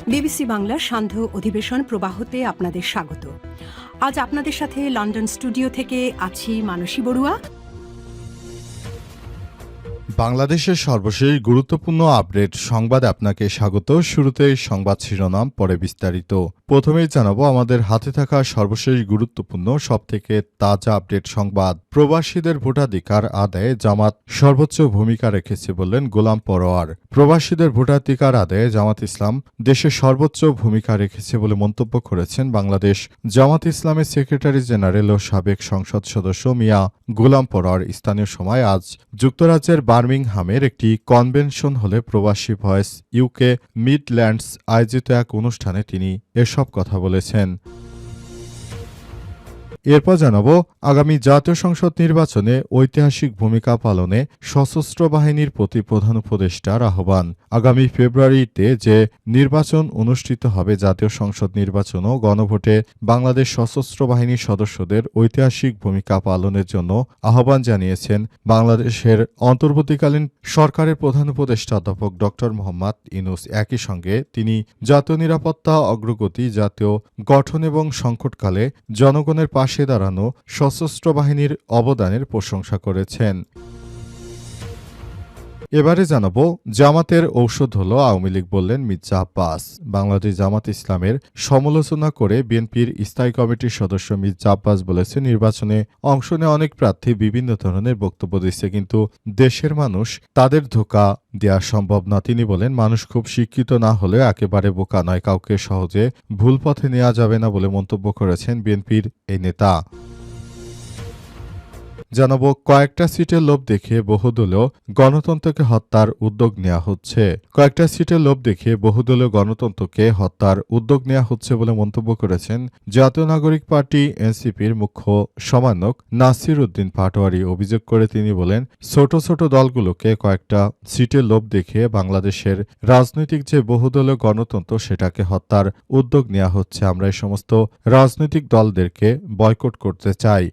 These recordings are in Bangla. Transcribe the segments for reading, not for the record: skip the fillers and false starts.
বিবিসি বাংলার সান্ধ্য অধিবেশন প্রবাহতে আপনাদের স্বাগত। আজ আপনাদের সাথে লন্ডন স্টুডিও থেকে আছি মানসী বড়ুয়া। বাংলাদেশের সর্বশেষ গুরুত্বপূর্ণ আপডেট সংবাদে আপনাকে স্বাগত। শুরুতেই সংবাদ শিরোনাম, পরে বিস্তারিত। প্রথমেই জানাবো আমাদের হাতে থাকা সর্বশেষ গুরুত্বপূর্ণ সবথেকে তাজা আপডেট সংবাদ। প্রবাসীদের ভোটাধিকার আদায়ে জামাত সর্বোচ্চ ভূমিকা রেখেছে বললেন গোলাম পরোয়ার। প্রবাসীদের ভোটাধিকার আদায়ে জামাত ইসলাম দেশে সর্বোচ্চ ভূমিকা রেখেছে বলে মন্তব্য করেছেন বাংলাদেশ জামাত ইসলামের সেক্রেটারি জেনারেল ও সাবেক সংসদ সদস্য মিয়া গোলাম পরোয়ার। স্থানীয় সময় আজ যুক্তরাজ্যের বার্মিংহামের একটি কনভেনশন হলে প্রবাসী ভয়েস ইউকে মিডল্যান্ডস আয়োজিত এক অনুষ্ঠানে তিনি এসব কথা বলেছেন। এরপর জানাবো আগামী জাতীয় সংসদ নির্বাচনে ঐতিহাসিক ভূমিকা পালনে সশস্ত্র বাহিনীর প্রতি প্রধান উপদেষ্টার আহ্বান। আগামী ফেব্রুয়ারিতে যে নির্বাচন অনুষ্ঠিত হবে, জাতীয় সংসদ নির্বাচন ও গণভোটে বাংলাদেশ সশস্ত্র বাহিনীর সদস্যদের ঐতিহাসিক ভূমিকা পালনের জন্য আহ্বান জানিয়েছেন বাংলাদেশের অন্তর্বর্তীকালীন সরকারের প্রধান উপদেষ্টা অধ্যাপক ড মোহাম্মদ ইউনূস। একই সঙ্গে তিনি জাতীয় নিরাপত্তা অগ্রগতি, জাতীয় গঠন এবং সংকটকালে জনগণের পাশে দাঁড়ানো সশস্ত্র বাহিনীর অবদানের প্রশংসা করেছেন। এবারে জানাবো জামাতের ঔষধ হল আওয়ামী লীগ, বললেন মির্জা আব্বাস। বাংলাদেশ জামাত ইসলামের সমালোচনা করে বিএনপির স্থায়ী কমিটির সদস্য মির্জা আব্বাস বলেছেন, নির্বাচনে অংশ নেওয়া অনেক প্রার্থী বিভিন্ন ধরনের বক্তব্য দিচ্ছে, কিন্তু দেশের মানুষ তাদের ধোঁকা দেওয়া সম্ভব না। তিনি বলেন, মানুষ খুব শিক্ষিত না হলেও একেবারে বোকা নয়, কাউকে সহজে ভুল পথে নেওয়া যাবে না বলে মন্তব্য করেছেন বিএনপির এই নেতা। জানাবো কয়েকটা সিটের লোভ দেখিয়ে বহুদলীয় গণতন্ত্রকে হত্যার উদ্যোগ নেওয়া হচ্ছে। কয়েকটা সিটের লোভ দেখিয়ে বহুদলীয় গণতন্ত্রকে হত্যার উদ্যোগ নেওয়া হচ্ছে বলে মন্তব্য করেছেন জাতীয় নাগরিক পার্টি এনসিপির মুখ্য সমন্বয়ক নাসির উদ্দিন পাটোয়ারি। অভিযোগ করে তিনি বলেন, ছোট ছোট দলগুলোকে কয়েকটা সিটের লোভ দেখিয়ে বাংলাদেশের রাজনৈতিক যে বহুদলীয় গণতন্ত্র সেটাকে হত্যার উদ্যোগ নেওয়া হচ্ছে। আমরা এই সমস্ত রাজনৈতিক দলদেরকে বয়কট করতে চাই।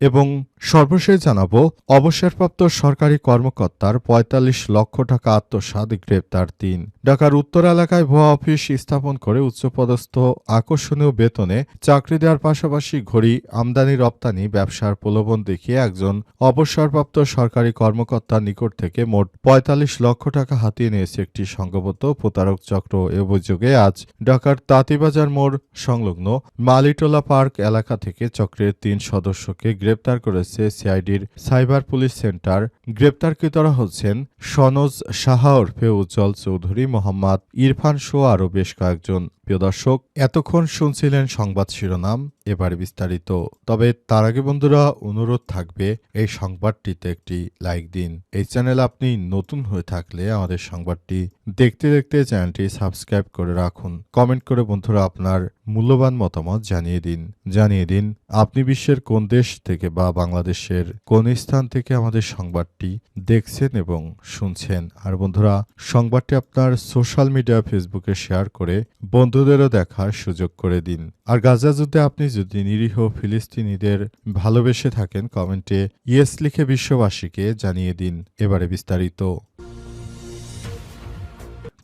এবং সর্বশেষ জানাবো অবসরপ্রাপ্ত সরকারি কর্মকর্তার ৪৫ লক্ষ টাকা আত্মসাৎ, গ্রেপ্তার ৩। ঢাকার উত্তর এলাকায় ভুয়া অফিস স্থাপন করে উচ্চপদস্থ আকর্ষণীয় বেতনে চাকরি দেওয়ার পাশাপাশি ঘড়ি আমদানি রপ্তানি ব্যবসার প্রলোভন দেখিয়ে একজন অবসরপ্রাপ্ত সরকারি কর্মকর্তার নিকট থেকে মোট ৪৫ লক্ষ টাকা হাতিয়ে নিয়েছে একটি সংঘবদ্ধ প্রতারক চক্র। এ অভিযোগে আজ ঢাকার তাঁতীবাজার মোড় সংলগ্ন মালিটোলা পার্ক এলাকা থেকে চক্রের ৩ সদস্যকে গ্রেপ্তার করেছে সিআইডির সাইবার পুলিশ সেন্টার। গ্রেপ্তারকৃতরা হচ্ছেন সনজ সাহা ওরফে উজ্জ্বল চৌধুরী, মোহাম্মদ ইরফান সহ আরও বেশ কয়েকজন। প্রিয় দর্শক, এতক্ষণ শুনছিলেন সংবাদ শিরোনাম, এবারে বিস্তারিত। তবে তার আগে বন্ধুরা অনুরোধ থাকবে এই সংবাদটিতে একটি লাইক দিন। এই চ্যানেল আপনি নতুন হয়ে থাকলে আমাদের সংবাদটি দেখতে দেখতে চ্যানেলটি সাবস্ক্রাইব করে রাখুন। কমেন্ট করে বন্ধুরা আপনার মূল্যবান মতামত জানিয়ে দিন আপনি বিশ্বের কোন দেশ থেকে বা বাংলাদেশের কোন স্থান থেকে আমাদের সংবাদটি দেখছেন এবং শুনছেন। আর বন্ধুরা সংবাদটি আপনার সোশ্যাল মিডিয়া ফেসবুকে শেয়ার করে বন্ধুদেরও দেখার সুযোগ করে দিন। আর গাজা যুদ্ধে আপনি যদি নিরীহ ফিলিস্তিনিদের ভালোবেসে থাকেন, কমেন্টে ইয়েস লিখে বিশ্ববাসীকে জানিয়ে দিন। এবারে বিস্তারিত।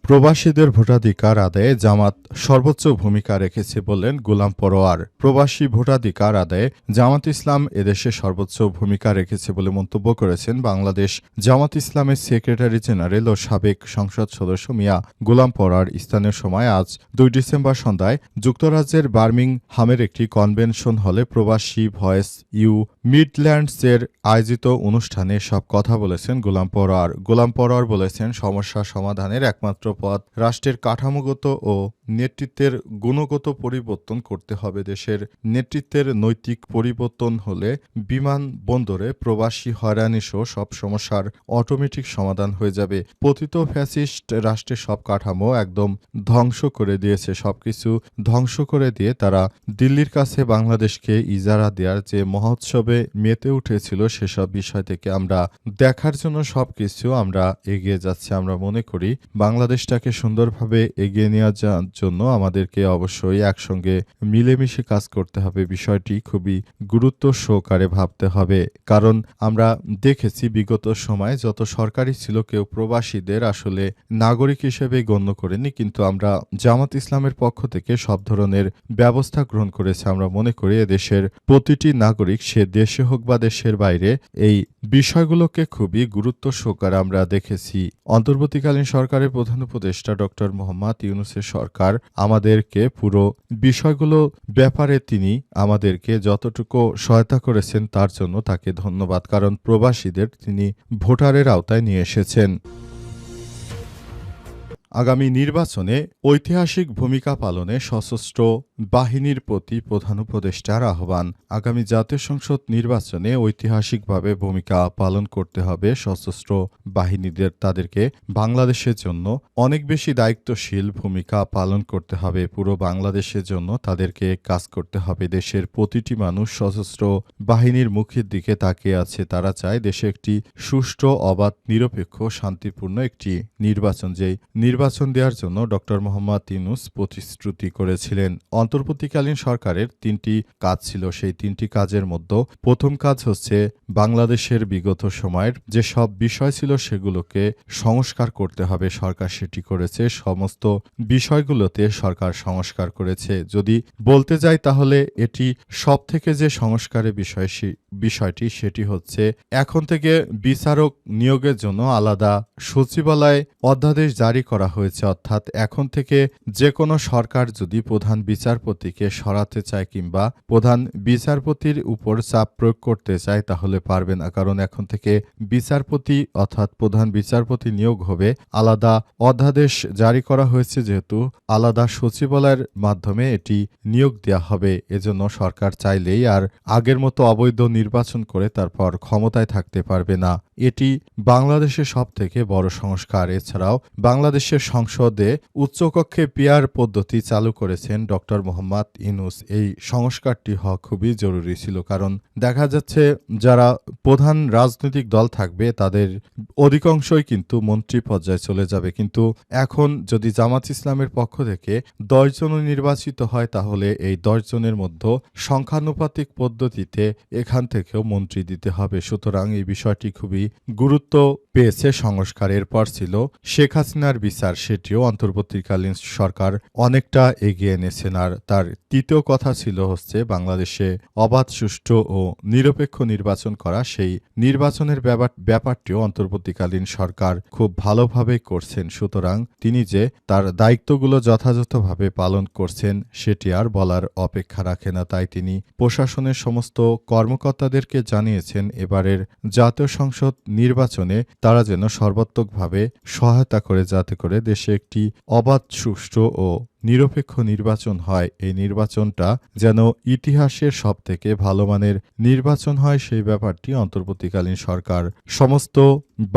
প্রবাসীদের ভোটাধিকার আদায়ে জামাত সর্বোচ্চ ভূমিকা রেখেছে বললেন গোলাম পরোয়ার। প্রবাসী ভোটাধিকার আদায়ে জামাত ইসলাম এদেশে সর্বোচ্চ ভূমিকা রেখেছে বলে মন্তব্য করেছেন বাংলাদেশ জামাত ইসলামের সেক্রেটারি জেনারেল ও সাবেক সংসদ সদস্য মিয়া গোলাম পরোয়ার। স্থানীয় সময় আজ ২ ডিসেম্বর সন্ধ্যায় যুক্তরাজ্যের বার্মিংহামের একটি কনভেনশন হলে প্রবাসী ভয়েস ইউ মিডল্যান্ডসের আয়োজিত অনুষ্ঠানে সব কথা বলেছেন গোলাম পরোয়ার। গোলাম পরোয়ার বলেছেন, সমস্যা সমাধানের একমাত্র পথ রাষ্ট্রের কাঠামোগত ও নেতৃত্বের গুণগত পরিবর্তন করতে হবে। দেশের নেতৃত্বের নৈতিক পরিবর্তন হলে বিমান বন্দরে প্রবাসী হয়রানি সহ সব সমস্যার অটোমেটিক সমাধান হয়ে যাবে। পতিত ফ্যাসিস্ট রাষ্ট্রের সব কাঠামো একদম ধ্বংস করে দিয়েছে। সবকিছু ধ্বংস করে দিয়ে তারা দিল্লির কাছে বাংলাদেশকে ইজারা দেওয়ার যে মহোৎসবে মেতে উঠেছিল, সেসব বিষয় থেকে আমরা দেখার জন্য সবকিছু আমরা এগিয়ে যাচ্ছি। আমরা মনে করি বাংলাদেশ দেশটাকে সুন্দরভাবে এগিয়ে নেওয়ার জন্য আমাদেরকে অবশ্যই একসঙ্গে মিলেমিশে কাজ করতে হবে। বিষয়টি খুবই গুরুত্ব সহকারে ভাবতে হবে। কারণ আমরা দেখেছি বিগত সময়ে যত সরকারই ছিল কেউ প্রবাসীদের আসলে নাগরিক হিসেবে গণ্য করেনি, কিন্তু আমরা জামাত ইসলামের পক্ষ থেকে সব ধরনের ব্যবস্থা গ্রহণ করেছে। আমরা মনে করি এদেশের প্রতিটি নাগরিক, সে দেশে হোক বা দেশের বাইরে, এই বিষয়গুলোকে খুবই গুরুত্ব সহকারে আমরা দেখেছি। অন্তর্বর্তীকালীন সরকারের প্রধান উপদেষ্টা ডক্টর মোহাম্মদ ইউনূসের সরকার আমাদেরকে পুরো বিষয়গুলো ব্যাপারে তিনি আমাদেরকে যতটুকু সহায়তা করেছেন তার জন্য তাকে ধন্যবাদ। কারণ প্রবাসীদের তিনি ভোটারের আওতায় নিয়ে এসেছেন। আগামী নির্বাচনে ঐতিহাসিক ভূমিকা পালনে সশস্ত্র বাহিনীর প্রতি প্রধান উপদেষ্টার আহ্বান। আগামী জাতীয় সংসদ নির্বাচনে ঐতিহাসিকভাবে ভূমিকা পালন করতে হবে সশস্ত্র বাহিনীদের। তাদেরকে বাংলাদেশের জন্য অনেক বেশি দায়িত্বশীল ভূমিকা পালন করতে হবে। পুরো বাংলাদেশের জন্য তাদেরকে কাজ করতে হবে। দেশের প্রতিটি মানুষ সশস্ত্র বাহিনীর মুখের দিকে তাকিয়ে আছে। তারা চায় দেশে একটি সুষ্ঠু, অবাধ, নিরপেক্ষ, শান্তিপূর্ণ একটি নির্বাচন। যেই নির্বাচন দেওয়ার জন্য ডক্টর মোহাম্মদ ইউনূস প্রতিশ্রুতি করেছিলেন। অন্তর্বর্তীকালীন সরকারের ৩টি কাজ ছিল। সেই ৩টি কাজের মধ্যে প্রথম কাজ হচ্ছে বাংলাদেশের বিগত সময়ের যে সব বিষয় ছিল সেগুলোকে সংস্কার করতে হবে। সরকার সেটি করেছে। সমস্ত বিষয়গুলোতে সরকার সংস্কার করেছে। যদি বলতে যাই তাহলে এটি সবথেকে যে সংস্কারের বিষয়টি সেটি হচ্ছে এখন থেকে বিচারক নিয়োগের জন্য আলাদা সচিবালয় অধ্যাদেশ জারি করা হয়েছে। অর্থাৎ এখন থেকে যে কোনো সরকার যদি প্রধান বিচারপতিকে সরাতে চায় কিংবা প্রধান বিচারপতির উপর চাপ প্রয়োগ করতে চায় তাহলে পারবে না। কারণ এখন থেকে বিচারপতি অর্থাৎ প্রধান বিচারপতি নিয়োগ হবে আলাদা অধ্যাদেশ জারি করা হয়েছে, যেহেতু আলাদা সচিবালয়ের মাধ্যমে এটি নিয়োগ দেওয়া হবে। এজন্য সরকার চাইলেই আর আগের মতো অবৈধ নির্বাচন করে তারপর ক্ষমতায় থাকতে পারবে না। এটি বাংলাদেশের সবথেকে বড় সংস্কার। এছাড়াও বাংলাদেশের সংসদে উচ্চকক্ষে পিআর পদ্ধতি চালু করেছেন ডক্টর মোহাম্মদ ইউনূস। এই সংস্কারটি হওয়া খুবই জরুরি ছিল। কারণ দেখা যাচ্ছে যারা প্রধান রাজনৈতিক দল থাকবে তাদের অধিকাংশই কিন্তু মন্ত্রী পর্যায়ে চলে যাবে। কিন্তু এখন যদি জামাত ইসলামের পক্ষ থেকে 10 জন নির্বাচিত হয় তাহলে এই 10 জনের মধ্যে সংখ্যানুপাতিক পদ্ধতিতে এখান থেকেও মন্ত্রী দিতে হবে। সুতরাং এই বিষয়টি খুবই গুরুত্ব পেয়েছে সংস্কারের পর ছিল শেখ হাসিনার বিচার, সেটিও অন্তর্বর্তীকালীন সরকার অনেকটা এগিয়ে এনেছেন। আর তার তৃতীয় কথা ছিল হচ্ছে বাংলাদেশে অবাধ, সুষ্ঠু ও নিরপেক্ষ নির্বাচন করা। সেই নির্বাচনের ব্যাপারটিও অন্তর্বর্তীকালীন সরকার খুব ভালোভাবে করছেন। সুতরাং তিনি যে তার দায়িত্বগুলো যথাযথভাবে পালন করছেন সেটি আর বলার অপেক্ষা রাখে না। তাই তিনি প্রশাসনের সমস্ত কর্মকর্তাদেরকে জানিয়েছেন এবারের জাতীয় সংসদ নির্বাচনে তারা যেন সর্বাত্মকভাবে সহায়তা করে, যাতে করে দেশে একটি অবাধ, সুষ্ঠু ও নিরপেক্ষ নির্বাচন হয়। এই নির্বাচনটা যেন ইতিহাসের সবথেকে ভালো মানের নির্বাচন হয়, সেই ব্যাপারটি অন্তর্বর্তীকালীন সরকার সমস্ত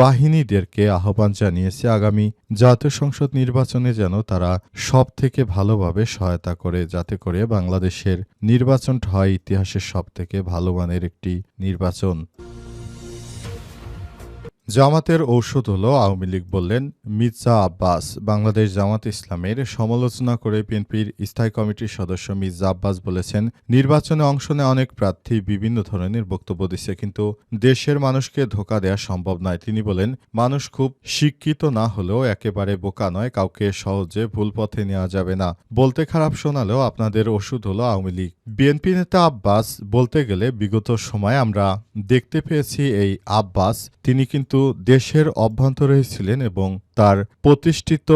বাহিনীদেরকে আহ্বান জানিয়েছে। আগামী জাতীয় সংসদ নির্বাচনে যেন তারা সবথেকে ভালোভাবে সহায়তা করে, যাতে করে বাংলাদেশের নির্বাচনটা হয় ইতিহাসের সবথেকে ভালো মানের একটি নির্বাচন। জামাতের ঔষধ হলো আওয়ামী লীগ, বললেন মির্জা আব্বাস। বাংলাদেশ জামাত ইসলামের সমালোচনা করে বিএনপির স্থায়ী কমিটির সদস্য মির্জা আব্বাস বলেছেন, নির্বাচনে অংশ নেওয়া অনেক প্রার্থী বিভিন্ন ধরনের বক্তব্য দিচ্ছে, কিন্তু দেশের মানুষকে ধোঁকা দেওয়া সম্ভব নয়। তিনি বলেন, মানুষ খুব শিক্ষিত না হলেও একেবারে বোকা নয়, কাউকে সহজে ভুল পথে নেওয়া যাবে না। বলতে খারাপ শোনালেও আপনাদের ওষুধ হলো আওয়ামী লীগ। বিএনপি নেতা আব্বাস বলতে গেলে বিগত সময় আমরা দেখতে পেয়েছি এই আব্বাস তিনি কিন্তু দেশের অভ্যন্তরেই ছিলেন এবং তার প্রতিষ্ঠিত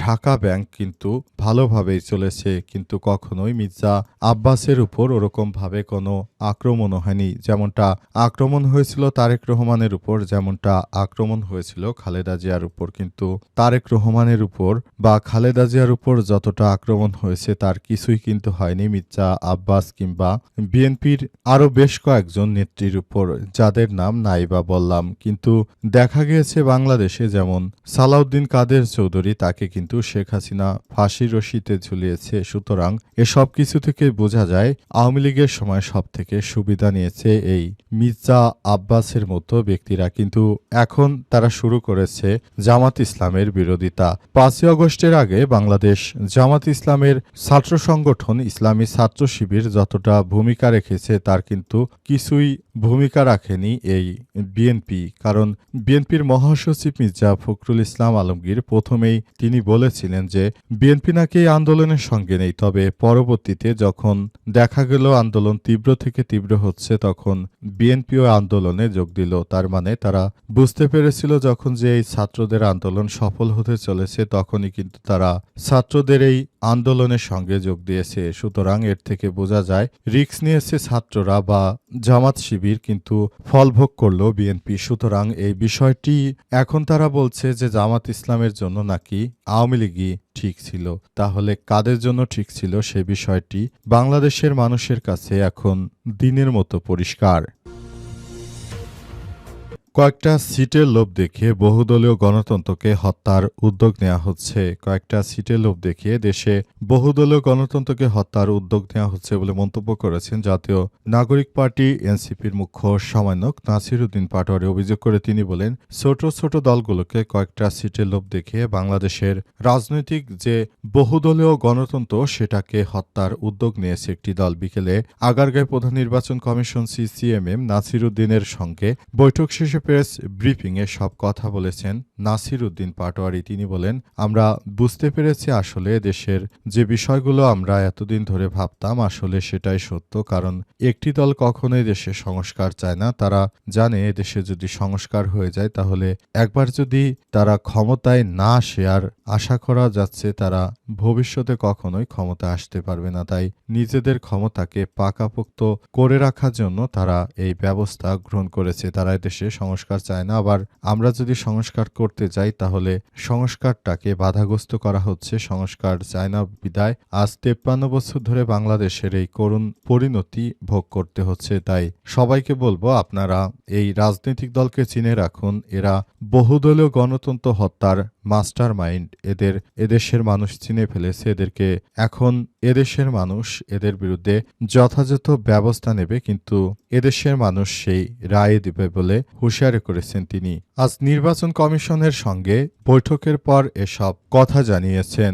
ঢাকা ব্যাংক কিন্তু ভালোভাবেই চলেছে, কিন্তু কখনোই মির্জা আব্বাসের উপর ওরকমভাবে কোনো আক্রমণও হয়নি। যেমনটা আক্রমণ হয়েছিল তারেক রহমানের উপর, যেমনটা আক্রমণ হয়েছিল খালেদা জিয়ার উপর, কিন্তু তারেক রহমানের উপর বা খালেদা জিয়ার উপর যতটা আক্রমণ হয়েছে তার কিছুই কিন্তু হয়নি মির্জা আব্বাস কিংবা বিএনপির আরও বেশ কয়েকজন নেত্রীর উপর, যাদের নাম নাই বা বললাম। কিন্তু দেখা গিয়েছে বাংলাদেশে যেমন সালাউদ্দিন সালাউদ্দিন কাদের চৌধুরী তাকে কিন্তু শেখ হাসিনা ফাঁসির রশিতে ঝুলিয়েছে। সুতরাং এসব কিছু থেকে বোঝা যায় আওয়ামী লীগের সময় সবথেকে সুবিধা নিয়েছে এই মির্জা আব্বাসের মতো ব্যক্তিরা, কিন্তু এখন তারা শুরু করেছে জামাত ইসলামের বিরোধিতা। 5ই আগস্টের আগে বাংলাদেশ জামাত ইসলামের ছাত্র সংগঠন ইসলামী ছাত্র শিবির যতটা ভূমিকা রেখেছে তার কিন্তু কিছুই ভূমিকা রাখেনি এই বিএনপি। কারণ বিএনপির মহাসচিব মির্জা ফখরুল ইসলাম আলমগীর প্রথমেই তিনি বলেছিলেন যে বিএনপি নাকি এই আন্দোলনের সঙ্গে নেই, তবে পরবর্তীতে যখন দেখা গেল আন্দোলন তীব্র থেকে তীব্র হচ্ছে তখন বিএনপিও আন্দোলনে যোগ দিল। তার মানে তারা বুঝতে পেরেছিল যখন যে এই ছাত্রদের আন্দোলন সফল হতে চলেছে তখনই কিন্তু তারা ছাত্রদের এই আন্দোলনের সঙ্গে যোগ দিয়েছে। সুতরাং এর থেকে বোঝা যায় রিস্ক নিয়েছে ছাত্ররা বা জামাত শিবির, কিন্তু ফল ভোগ করলো বিএনপি। সুতরাং এই বিষয়টি এখন তারা বলছে যে জামাত ইসলামের জন্য নাকি আওয়ামী লীগই ঠিক ছিল। তাহলে কাদের জন্য ঠিক ছিল সে বিষয়টি বাংলাদেশের মানুষের কাছে এখন দিনের মতো পরিষ্কার। কয়েকটা সিটের লোভ দেখিয়ে বহুদলীয় গণতন্ত্রকে হত্যার উদ্যোগ নেওয়া হচ্ছে। কয়েকটা সিটের লোভ দেখিয়ে দেশে বহুদলীয় গণতন্ত্রকে হত্যার উদ্যোগ নেওয়া হচ্ছে বলে মন্তব্য করেছেন জাতীয় নাগরিক পার্টি এনসিপির মুখ্য সমন্বয়ক নাসির উদ্দিন পাটোয়ারি। অভিযোগ করে তিনি বলেন, ছোট ছোট দলগুলোকে কয়েকটা সিটের লোভ দেখিয়ে বাংলাদেশের রাজনৈতিক যে বহুদলীয় গণতন্ত্র সেটাকে হত্যার উদ্যোগ নিয়েছে একটি দল। বিকেলে আগারগাঁও প্রধান নির্বাচন কমিশন সিসিএমএম নাসির উদ্দিনের সঙ্গে বৈঠক শেষে প্রেস ব্রিফিংয়ে সব কথা বলেছেন নাসির উদ্দিন পাটোয়ারি। তিনি বলেন, আমরা বুঝতে পেরেছি আসলে দেশের যে বিষয়গুলো আমরা এতদিন ধরে ভাবতাম আসলে সেটাই সত্য। কারণ একটি দল কখনোই দেশে সংস্কার চায় না। তারা জানে দেশে যদি সংস্কার হয়ে যায় তাহলে একবার যদি তারা ক্ষমতায় না আসে, আর আশা করা যাচ্ছে তারা ভবিষ্যতে কখনোই ক্ষমতা আসতে পারবে না, তাই নিজেদের ক্ষমতাকে পাকাপোক্ত করে রাখার জন্য তারা এই ব্যবস্থা গ্রহণ করেছে। তারা দেশে সংস্কার চায় না। আবার আমরা যদি সংস্কার করতে যাই তাহলে সংস্কারটাকে বাধাগ্রস্ত করা হচ্ছে। সংস্কার চায় না বিদায় আজ 53 বছর ধরে বাংলাদেশের এই করুণ পরিণতি ভোগ করতে হচ্ছে। তাই সবাইকে বলবো, আপনারা এই রাজনৈতিক দলকে চিনে রাখুন। এরা বহুদলীয় গণতন্ত্র হত্যার মাস্টার মাইন্ড। এদেশের মানুষ চিনে ফেলেছে এদেরকে। এখন এদেশের মানুষ এদের বিরুদ্ধে যথাযথ ব্যবস্থা নেবে, কিন্তু এদেশের মানুষ সেই রায় দিবে বলে হুঁশিয়ারি করেছেন তিনি। আজ নির্বাচন কমিশনের সঙ্গে বৈঠকের পর এসব কথা জানিয়েছেন।